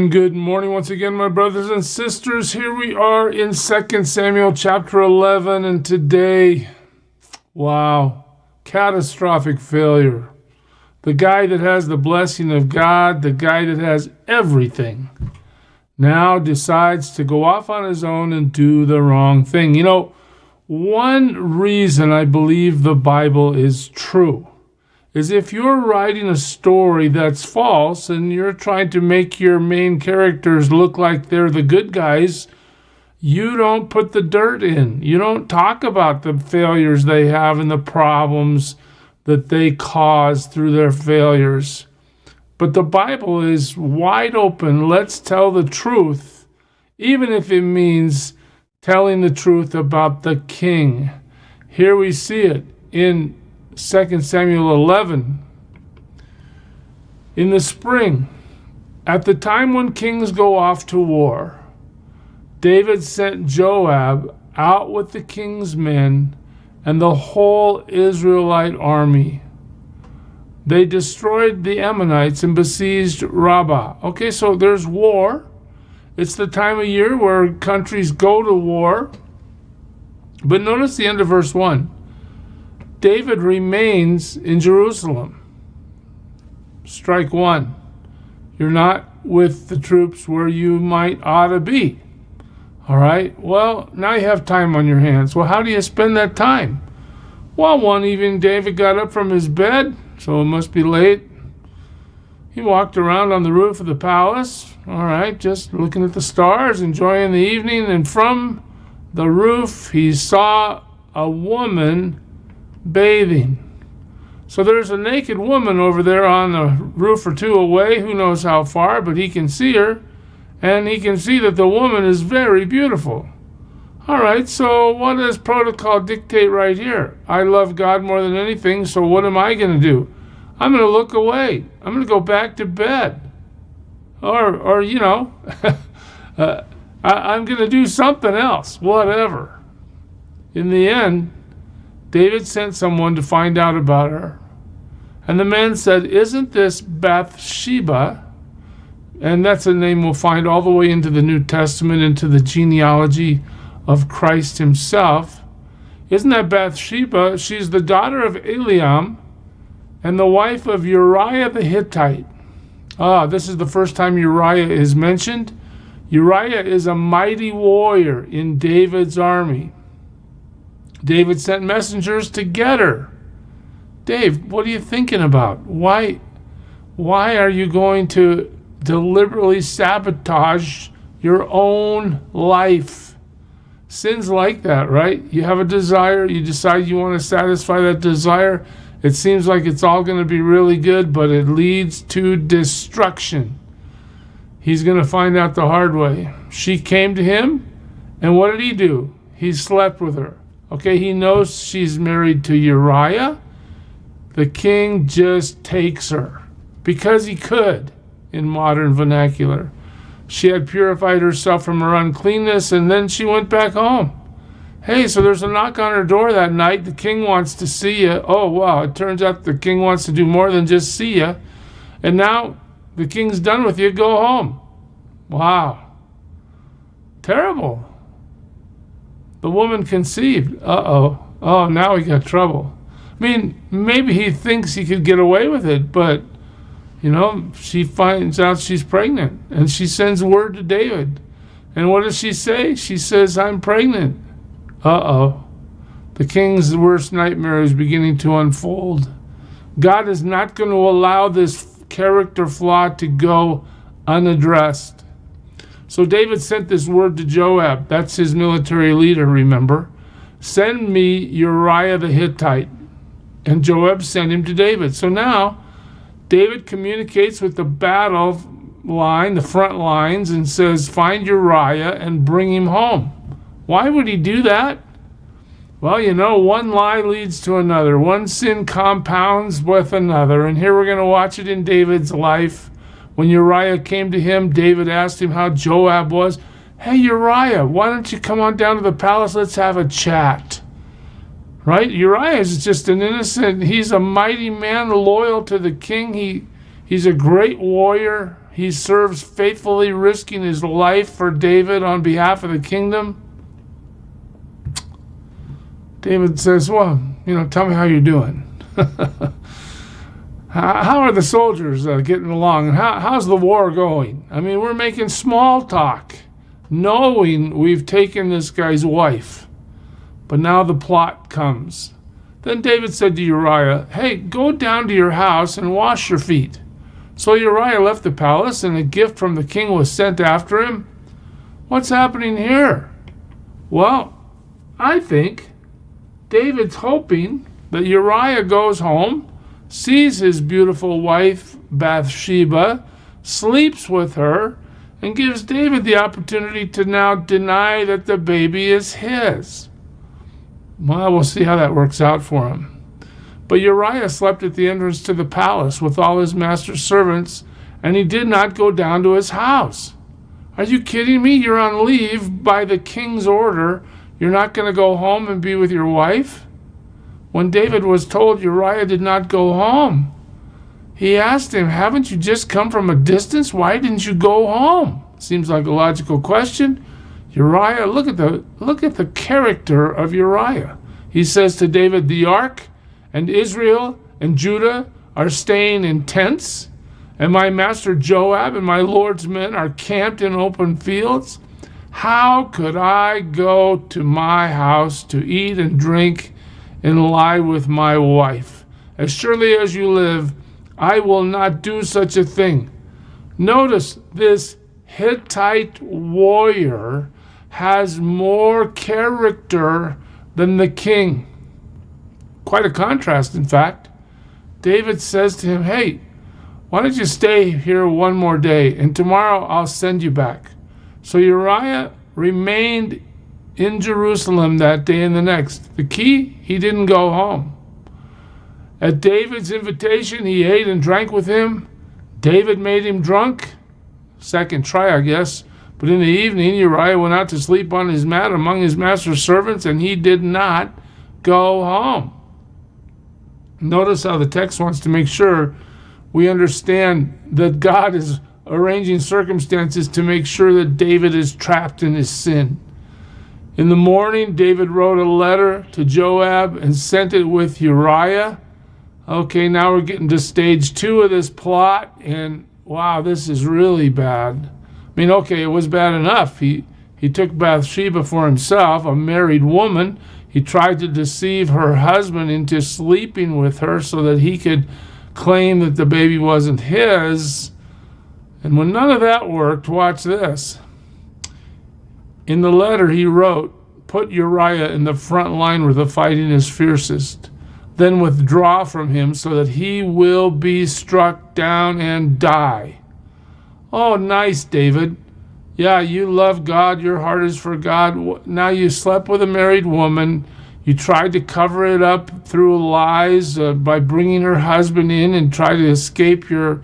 And good morning once again, my brothers and sisters. Here we are in 2 Samuel chapter 11, and today, wow, catastrophic failure. The guy that has the blessing of God, the guy that has everything, now decides to go off on his own and do the wrong thing. You know, one reason I believe the Bible is true is if you're writing a story that's false and you're trying to make your main characters look like they're the good guys, you don't put the dirt in. You don't talk about the failures they have and the problems that they cause through their failures. But the Bible is wide open. Let's tell the truth, even if it means telling the truth about the king. Here we see it in 2 Samuel 11. In the spring, at the time when kings go off to war, David sent Joab out with the king's men and the whole Israelite army. They destroyed the Ammonites and besieged Rabbah. Okay, so there's war. It's the time of year where countries go to war. But notice the end of verse 1. David remains in Jerusalem. Strike one. You're not with the troops where you ought to be. All right? Well, now you have time on your hands. Well, how do you spend that time? Well, one evening David got up from his bed, so it must be late. He walked around on the roof of the palace, all right, just looking at the stars, enjoying the evening, and from the roof he saw a woman bathing. So there's a naked woman over there on a roof or two away, who knows how far, but he can see her, and he can see that the woman is very beautiful. All right, so what does protocol dictate right here? I love God more than anything, so what am I going to do? I'm going to look away. I'm going to go back to bed. Or you know, I'm going to do something else, whatever. In the end, David sent someone to find out about her. And the man said, "Isn't this Bathsheba?" And that's a name we'll find all the way into the New Testament, into the genealogy of Christ himself. Isn't that Bathsheba? She's the daughter of Eliam and the wife of Uriah the Hittite. This is the first time Uriah is mentioned. Uriah is a mighty warrior in David's army. David sent messengers to get her. Dave, what are you thinking about? Why are you going to deliberately sabotage your own life? Sin's like that, right? You have a desire, you decide you want to satisfy that desire. It seems like it's all going to be really good, but it leads to destruction. He's going to find out the hard way. She came to him, and what did he do? He slept with her. Okay, he knows she's married to Uriah. The king just takes her because he could, in modern vernacular. She had purified herself from her uncleanness, and then she went back home. Hey, so there's a knock on her door that night. The king wants to see you. Oh, wow, it turns out the king wants to do more than just see you. And now the king's done with you. Go home. Wow. Terrible. The woman conceived. Uh-oh. Oh, now we got trouble. I mean, maybe he thinks he could get away with it, but, you know, she finds out she's pregnant, and she sends word to David. And what does she say? She says, "I'm pregnant." Uh-oh. The king's worst nightmare is beginning to unfold. God is not going to allow this character flaw to go unaddressed. So David sent this word to Joab. That's his military leader, remember. "Send me Uriah the Hittite." And Joab sent him to David. So now David communicates with the battle line, the front lines, and says, "Find Uriah and bring him home." Why would he do that? Well, you know, one lie leads to another. One sin compounds with another. And here we're going to watch it in David's life. When Uriah came to him, David asked him how Joab was. "Hey, Uriah, why don't you come on down to the palace? Let's have a chat." Right? Uriah is just an innocent. He's a mighty man, loyal to the king. He's a great warrior. he serves faithfully, risking his life for David on behalf of the kingdom. David says, well, tell me how you're doing. How are the soldiers getting along? And how's the war going? I mean, we're making small talk, knowing we've taken this guy's wife. But now the plot comes. Then David said to Uriah, hey, go down to your house and wash your feet. So Uriah left the palace, and a gift from the king was sent after him. What's happening here? Well, I think David's hoping that Uriah goes home, sees his beautiful wife Bathsheba, sleeps with her, and gives David the opportunity to now deny that the baby is his. Well, we'll see how that works out for him. But Uriah slept at the entrance to the palace with all his master's servants, and he did not go down to his house. Are you kidding me? You're on leave by the king's order. You're not going to go home and be with your wife? When David was told Uriah did not go home, he asked him, haven't you just come from a distance? Why didn't you go home? Seems like a logical question. Uriah, look at the character of Uriah. He says to David, the ark and Israel and Judah are staying in tents, and my master Joab and my Lord's men are camped in open fields. How could I go to my house to eat and drink and lie with my wife? As surely as you live, I will not do such a thing. Notice this Hittite warrior has more character than the king. Quite a contrast, in fact. David says to him, hey, why don't you stay here one more day, and tomorrow I'll send you back. So Uriah remained in Jerusalem that day and the next. The key, he didn't go home. At David's invitation, he ate and drank with him. David made him drunk. Second try, I guess. But in the evening, Uriah went out to sleep on his mat among his master's servants, and he did not go home. Notice how the text wants to make sure we understand that God is arranging circumstances to make sure that David is trapped in his sin. In the morning, David wrote a letter to Joab and sent it with Uriah. Okay, now we're getting to stage 2 of this plot, and wow, this is really bad. I mean, okay, it was bad enough. He took Bathsheba for himself, a married woman. He tried to deceive her husband into sleeping with her so that he could claim that the baby wasn't his. And when none of that worked, watch this. In the letter he wrote, put Uriah in the front line where the fighting is fiercest. Then withdraw from him so that he will be struck down and die. Oh, nice, David. Yeah, you love God. Your heart is for God. Now you slept with a married woman. You tried to cover it up through lies by bringing her husband in and try to escape your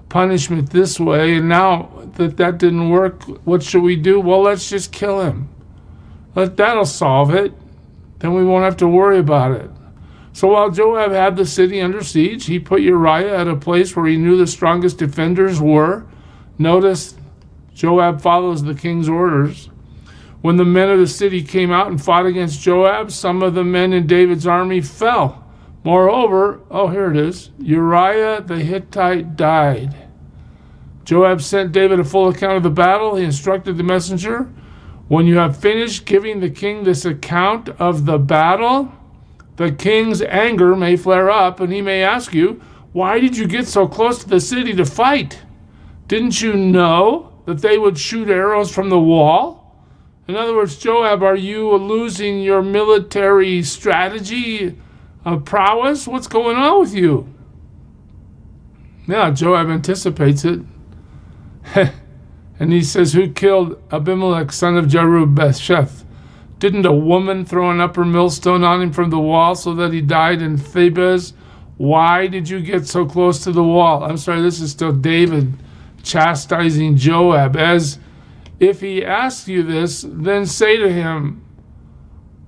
punishment this way. And now that didn't work, what should we do? Well, let's just kill him. That'll solve it. Then we won't have to worry about it. So while Joab had the city under siege, he put Uriah at a place where he knew the strongest defenders were. Notice Joab follows the king's orders. When the men of the city came out and fought against Joab, some of the men in David's army fell. Moreover, here it is, Uriah the Hittite died. Joab sent David a full account of the battle. He instructed the messenger, when you have finished giving the king this account of the battle, the king's anger may flare up, and he may ask you, why did you get so close to the city to fight? Didn't you know that they would shoot arrows from the wall? In other words, Joab, are you losing your military strategy of prowess? What's going on with you? Yeah, Joab anticipates it. And he says, who killed Abimelech, son of Jerub-Besheth? Didn't a woman throw an upper millstone on him from the wall so that he died in Thebez? Why did you get so close to the wall? I'm sorry, this is still David chastising Joab. As if he asks you this, then say to him,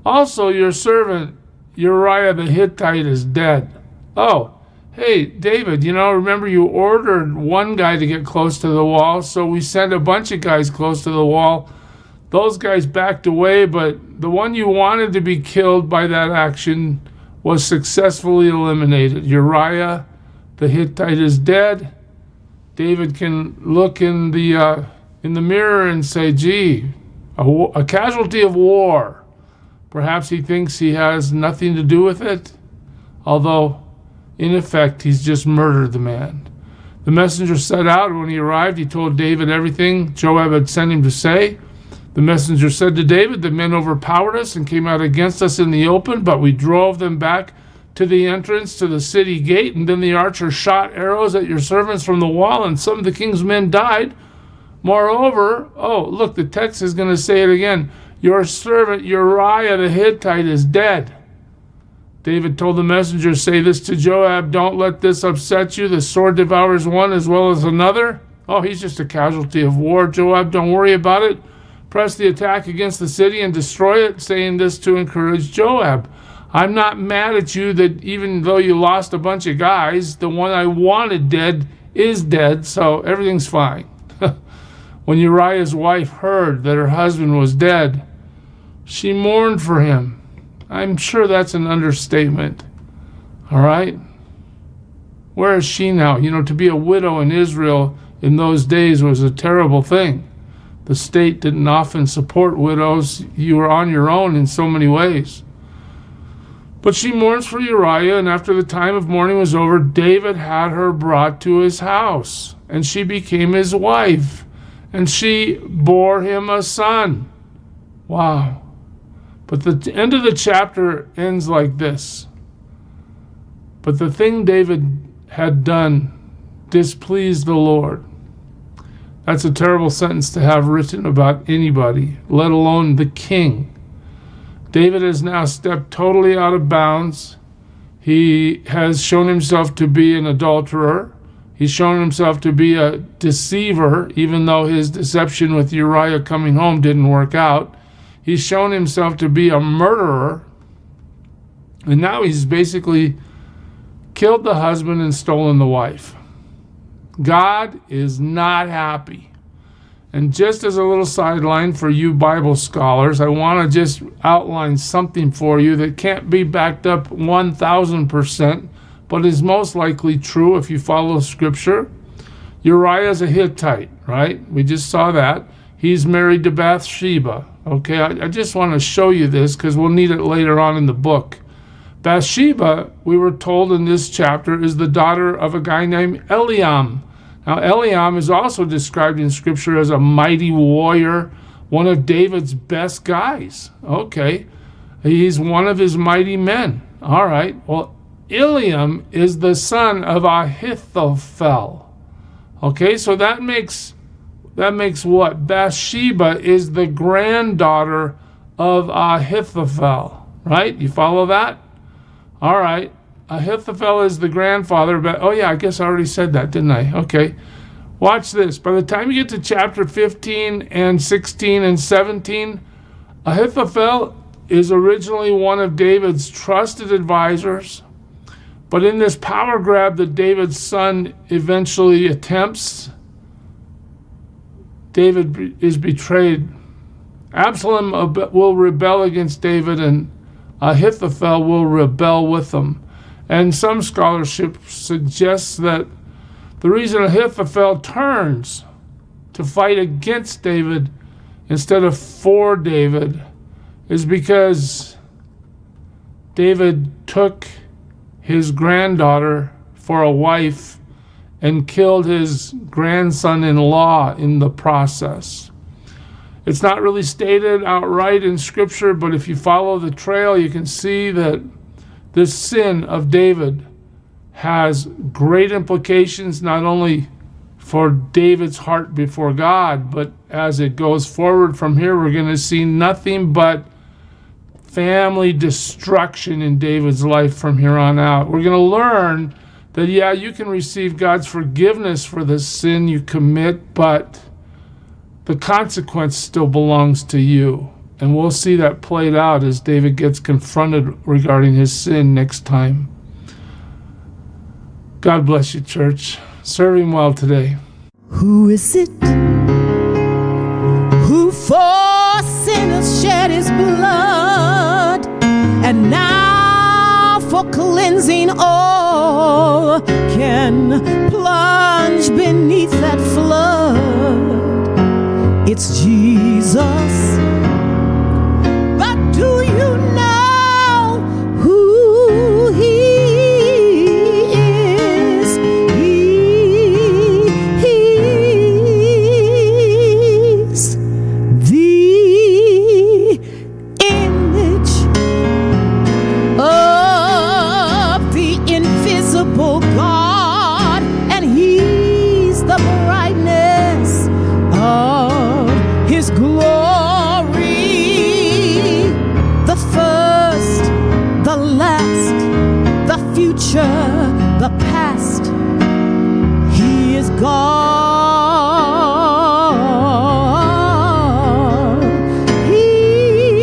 also your servant Uriah the Hittite is dead. Oh, hey, David, remember you ordered one guy to get close to the wall, so we sent a bunch of guys close to the wall. Those guys backed away, but the one you wanted to be killed by that action was successfully eliminated. Uriah the Hittite is dead. David can look in the mirror and say, gee, a casualty of war. Perhaps he thinks he has nothing to do with it, although in effect he's just murdered the man. The messenger set out, and when he arrived, he told David everything Joab had sent him to say. The messenger said to David, the men overpowered us and came out against us in the open, but we drove them back to the entrance to the city gate, and then the archers shot arrows at your servants from the wall, and some of the king's men died. Moreover, look, the text is going to say it again, your servant Uriah the Hittite is dead. David told the messenger, say this to Joab, don't let this upset you. The sword devours one as well as another. Oh, he's just a casualty of war. Joab, don't worry about it. Press the attack against the city and destroy it, saying this to encourage Joab. I'm not mad at you that even though you lost a bunch of guys, the one I wanted dead is dead, so everything's fine. When Uriah's wife heard that her husband was dead, she mourned for him. I'm sure that's an understatement. All right? Where is she now? To be a widow in Israel in those days was a terrible thing. The state didn't often support widows. You were on your own in so many ways. But she mourns for Uriah, and after the time of mourning was over, David had her brought to his house, and she became his wife, and she bore him a son. Wow. But the end of the chapter ends like this. But the thing David had done displeased the Lord. That's a terrible sentence to have written about anybody, let alone the king. David has now stepped totally out of bounds. He has shown himself to be an adulterer. He's shown himself to be a deceiver, even though his deception with Uriah coming home didn't work out. He's shown himself to be a murderer. And now he's basically killed the husband and stolen the wife. God is not happy. And just as a little sideline for you Bible scholars, I want to just outline something for you that can't be backed up 1,000%, but is most likely true if you follow Scripture. Uriah's a Hittite, right? We just saw that. He's married to Bathsheba. Okay, I just want to show you this because we'll need it later on in the book. Bathsheba, we were told in this chapter, is the daughter of a guy named Eliam. Now, Eliam is also described in Scripture as a mighty warrior, one of David's best guys. Okay, he's one of his mighty men. All right, well, Eliam is the son of Ahithophel. Okay, so that makes what? Bathsheba is the granddaughter of Ahithophel, right? You follow that? All right. Ahithophel is the grandfather, but I guess I already said that, didn't I? Okay. Watch this. By the time you get to chapter 15 and 16 and 17, Ahithophel is originally one of David's trusted advisors, but in this power grab that David's son eventually attempts, David is betrayed. Absalom will rebel against David, and Ahithophel will rebel with him. And some scholarship suggests that the reason Ahithophel turns to fight against David instead of for David is because David took his granddaughter for a wife and killed his grandson-in-law in the process. It's not really stated outright in Scripture, but if you follow the trail, you can see that this sin of David has great implications not only for David's heart before God, but as it goes forward from here, we're going to see nothing but family destruction in David's life from here on out. We're going to learn that, you can receive God's forgiveness for the sin you commit, but the consequence still belongs to you. And we'll see that played out as David gets confronted regarding his sin next time. God bless you, church. Serve him well today. Who is it who for sinners shed his blood, and now for cleansing all can plunge beneath that flood? It's Jesus.